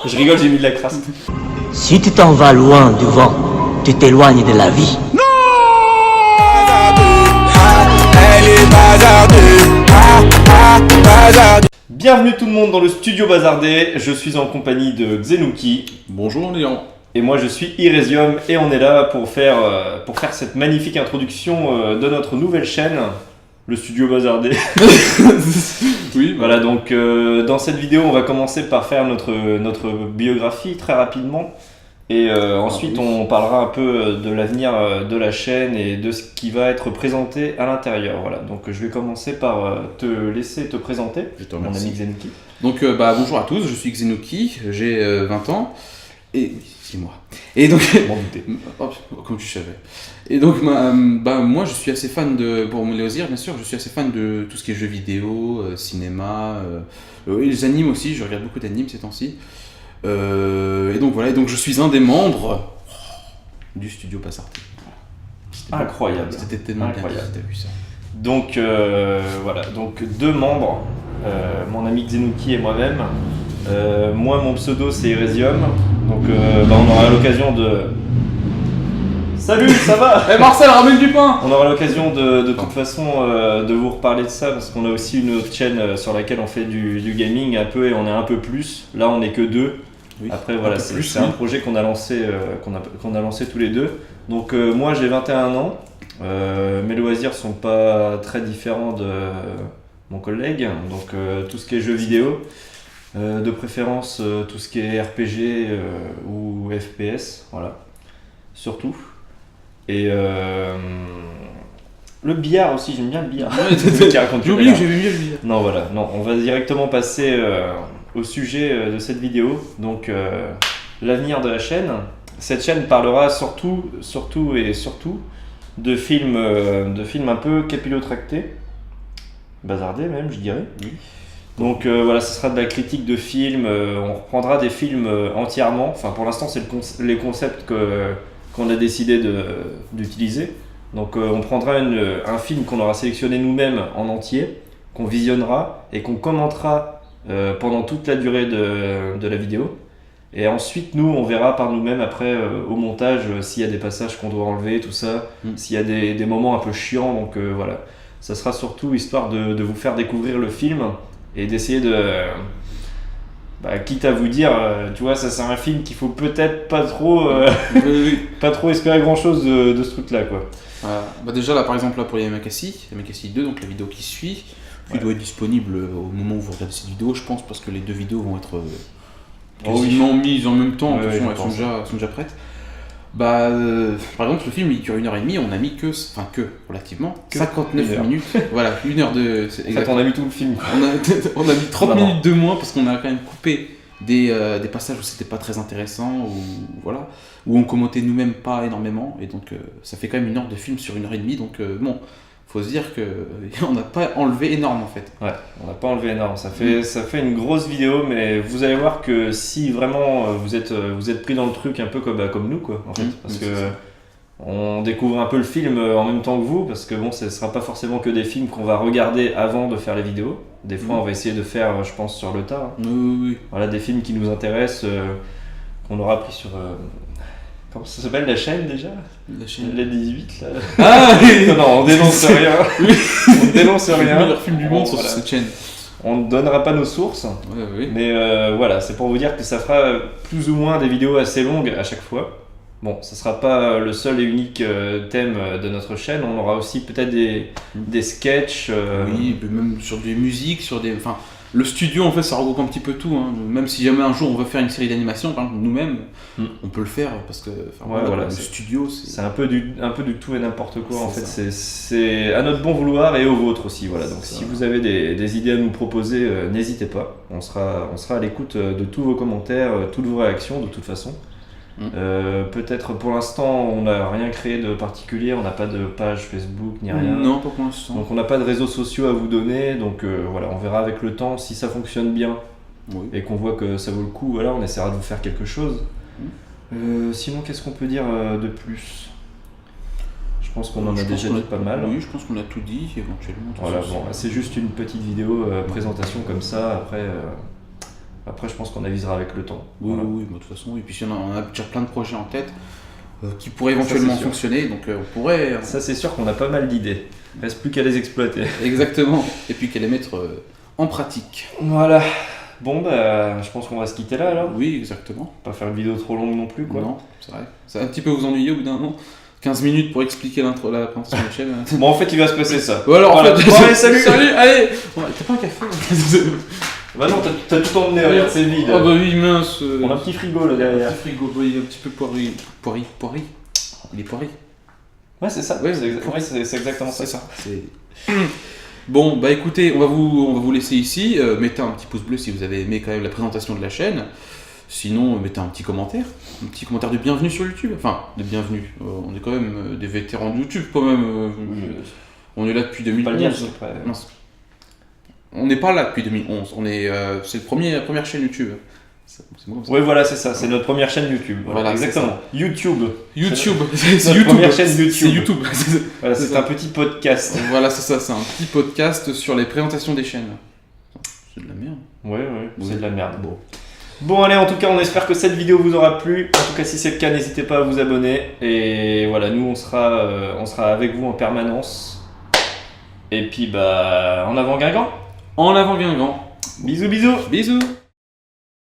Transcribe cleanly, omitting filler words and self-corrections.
Je rigole, j'ai mis de la crasse. Si tu t'en vas loin du vent, tu t'éloignes de la vie. Bienvenue tout le monde dans le studio Bazardé. Je suis en compagnie de Xenouki. Bonjour Léon. Et moi je suis Iresium et on est là pour faire cette magnifique introduction de notre nouvelle chaîne, le studio Bazardé. Oui, Voilà, donc dans cette vidéo on va commencer par faire notre biographie très rapidement. Et ensuite on parlera un peu de l'avenir de la chaîne et de ce qui va être présenté à l'intérieur. Voilà, donc je vais commencer par te laisser te présenter, Je te mon remercie. ami Xenouki. Donc bonjour à tous, je suis Xenouki, j'ai 20 ans. Et oui, c'est moi. Et donc, M'en douter. oh, comme tu savais. Et donc moi je suis assez fan de, pour mon loisir bien sûr, je suis assez fan de tout ce qui est jeux vidéo, cinéma, et les animes aussi, je regarde beaucoup d'animes ces temps-ci. Et donc voilà, et donc je suis un des membres du studio Bazardé. Voilà. Incroyable. C'était tellement Incroyable. bien dit, t'as vu ça. Donc voilà, donc deux membres, mon ami Xenouki et moi-même. Moi mon pseudo c'est Iresium, donc on aura l'occasion de... Salut, ça va? Eh Marcel, ramène du pain. On aura l'occasion de toute façon de vous reparler de ça parce qu'on a aussi une autre chaîne sur laquelle on fait du gaming un peu et on est un peu plus. Là on est que deux. Oui, Après voilà, un peu c'est plus, un oui. projet qu'on a lancé qu'on a lancé tous les deux. Donc moi j'ai 21 ans. Mes loisirs sont pas très différents de mon collègue. Donc tout ce qui est jeux vidéo, de préférence tout ce qui est RPG ou FPS, voilà, surtout. Et le billard aussi, j'aime bien le billard. J'ai oublié que j'avais mieux le billard. Non voilà, non, on va directement passer au sujet de cette vidéo. Donc l'avenir de la chaîne. Cette chaîne parlera surtout de films un peu capillotractés, bazardés même, je dirais. Oui. Donc voilà, ce sera de la critique de films. On reprendra des films entièrement. Enfin, pour l'instant, c'est les concepts qu'on a décidé d'utiliser. Donc on prendra un film qu'on aura sélectionné nous-mêmes en entier, qu'on visionnera et qu'on commentera pendant toute la durée de la vidéo. Et ensuite, nous, on verra par nous-mêmes après au montage s'il y a des passages qu'on doit enlever, tout ça, s'il y a des moments un peu chiants. Donc voilà, ça sera surtout histoire de vous faire découvrir le film et d'essayer de... quitte à vous dire, tu vois, ça c'est un film qu'il faut peut-être pas trop, pas trop espérer grand-chose de ce truc-là, quoi. Déjà là par exemple là pour les Yamakasi 2, donc la vidéo qui suit, qui doit être disponible au moment où vous regardez cette vidéo, je pense, parce que les deux vidéos vont être quasiment mises en même temps, de toute façon, elles sont déjà prêtes. Par exemple le film il dure 1h30, on a mis relativement 59 minutes. Voilà, 1 heure de... En fait, on a mis tout le film. On a mis 30 Vraiment. minutes de moins parce qu'on a quand même coupé des passages où c'était pas très intéressant, où on commentait nous-mêmes pas énormément, et donc ça fait quand même 1 heure de film sur 1h30, donc faut se dire que on n'a pas enlevé énorme en fait. Ouais, on n'a pas enlevé énorme. Ça fait une grosse vidéo, mais vous allez voir que si vraiment vous êtes pris dans le truc un peu comme nous, quoi, en fait, parce que on découvre un peu le film en même temps que vous, parce que bon, ce sera pas forcément que des films qu'on va regarder avant de faire les vidéos. Des fois, on va essayer de faire, je pense, sur le tas. Oui. Voilà, des films qui nous intéressent, qu'on aura pris sur... comment ça s'appelle la chaîne déjà? La chaîne. Les 18 là. Ah oui. Non, on dénonce rien. On dénonce C'est le rien. meilleur film du monde sur Voilà. cette chaîne. On ne donnera pas nos sources, Oui. mais voilà, c'est pour vous dire que ça fera plus ou moins des vidéos assez longues à chaque fois. Bon, ça sera pas le seul et unique thème de notre chaîne, on aura aussi peut-être des sketchs. Oui, même sur des musiques, enfin, le studio en fait ça regroupe un petit peu tout, hein. Même si jamais un jour on veut faire une série d'animation, par exemple nous-mêmes, on peut le faire parce que voilà, le studio c'est un peu du tout et n'importe quoi en C'est fait. ça. C'est à notre bon vouloir et au vôtre aussi. Voilà. Donc C'est si ça. vous avez des idées à nous proposer, n'hésitez pas. On sera à l'écoute de tous vos commentaires, toutes vos réactions de toute façon. Peut-être pour l'instant on n'a rien créé de particulier, on n'a pas de page Facebook ni rien. Non, pas pour l'instant. Donc on n'a pas de réseaux sociaux à vous donner, donc voilà, on verra avec le temps si ça fonctionne bien Oui. et qu'on voit que ça vaut le coup, voilà, on essaiera de vous faire quelque chose. Sinon qu'est-ce qu'on peut dire de plus? Je pense qu'on en a déjà dit pas mal. Oui, je pense qu'on a tout dit éventuellement. Voilà, bon, c'est juste une petite vidéo présentation comme ça, après Après, je pense qu'on avisera avec le temps. Oui, Voilà. oui, de toute façon. Et puis on a déjà plein de projets en tête qui pourraient éventuellement fonctionner, donc on pourrait. Ça, c'est sûr qu'on a pas mal d'idées. Reste plus qu'à les exploiter. Exactement. Et puis qu'à les mettre en pratique. Voilà. Bon, bah, je pense qu'on va se quitter là alors. Oui, exactement. Pas faire une vidéo trop longue non plus, quoi. Non, c'est vrai. Ça va un petit peu vous ennuyer au bout d'un moment. 15 minutes pour expliquer la présentation de la chaîne. Bon, en fait, il va se passer ça. Voilà, en fait. Bon, allez, salut. Salut, allez. Ouais, t'as pas un café? Bah non, t'as tout emmené, regarde, c'est vide. Ah bah oui, mince. On a un petit frigo là derrière. Un petit frigo, oui, un petit peu poiré. Poiré. Il est poiré. Ouais, c'est ça. Ouais, c'est exactement ça. C'est ça. Bon, bah écoutez, on va vous laisser ici. Mettez un petit pouce bleu si vous avez aimé quand même la présentation de la chaîne. Sinon, mettez un petit commentaire de bienvenue sur YouTube. Enfin, de bienvenue. On est quand même des vétérans de YouTube, quand même. On est là depuis 2011. Mince. On n'est pas là depuis 2011. C'est la première chaîne YouTube. C'est bon comme ça. Oui, voilà, c'est ça. C'est notre première chaîne YouTube. Voilà, exactement. YouTube. C'est notre YouTube. première chaîne YouTube. C'est YouTube. Voilà, c'est un petit podcast. Voilà, c'est ça. C'est un petit podcast sur les présentations des chaînes. C'est de la merde. Ouais, c'est de la merde. Bon, allez, en tout cas, on espère que cette vidéo vous aura plu. En tout cas, si c'est le cas, n'hésitez pas à vous abonner. Et voilà, nous, on sera avec vous en permanence. Et puis, bah, en avant Guingamp. En avant Guingamp. Bisous, bisous. Bisous.